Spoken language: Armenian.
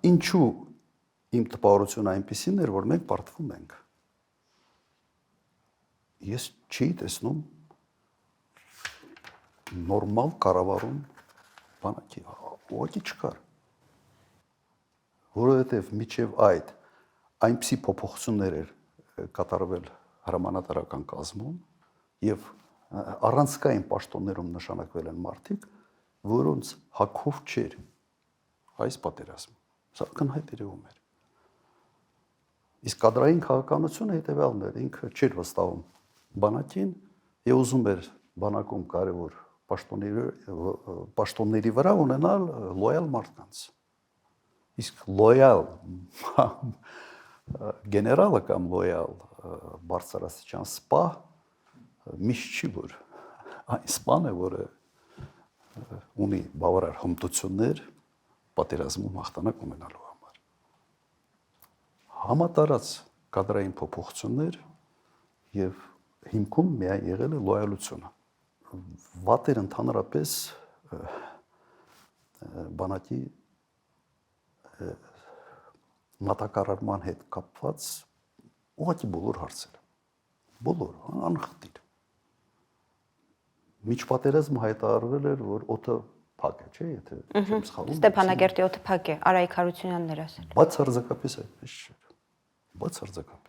ինչու իմ տպավորությունը այնպեսին էր, որ մենք պարտվում ենք։ Ես չի տեսնում նորմալ կառավարում բանակի, ուղղակի չկար։ Որովհետև միջև այդ այնպիսի փոփոխություններ էր կատարվել հրամանատարական կազմում եւ առանցքային պաշտոններում նշանակվել են մարդիկ, որոնց հակով չէր այս պատերազմը։ Սա ակնհայտ երևում էր։ Իսկ կադրային քաղաքականությունը հետևյալն էր, ինքը չէր վստահում բանակին եւ ուզում էր բանակում կարևոր պաշտոնների վրա ունենալ լոյալ մարդկանց։ Իսկ լոյալ գեներալը կամ լոյալ բարձրաստիճան սպա միշտ չի որ այն սպան է, որը ունի բավարար հմտություններ պատերազմում հաղթանակ ունենալու համար։ Համատարած կադրային փոփոխություններ եւ հիմքում միայն եղել է լոյալությունը։ Վատեր ընդհանրապես բանակի մատակարարման հետ կապված ուղղակի բոլոր հարցերը։ Բոլոր, անխտիր։ Միջպատերազմը հայտարարվել էր, որ օդը փակ է, չէ՞, եթե չեմ սխալվում։ Ստեփանագերտի օդը փակ է, Արայիկ Հարությունյանն էր ասել։ Բացարձակապես այդպես չէր։ Բացարձակապես։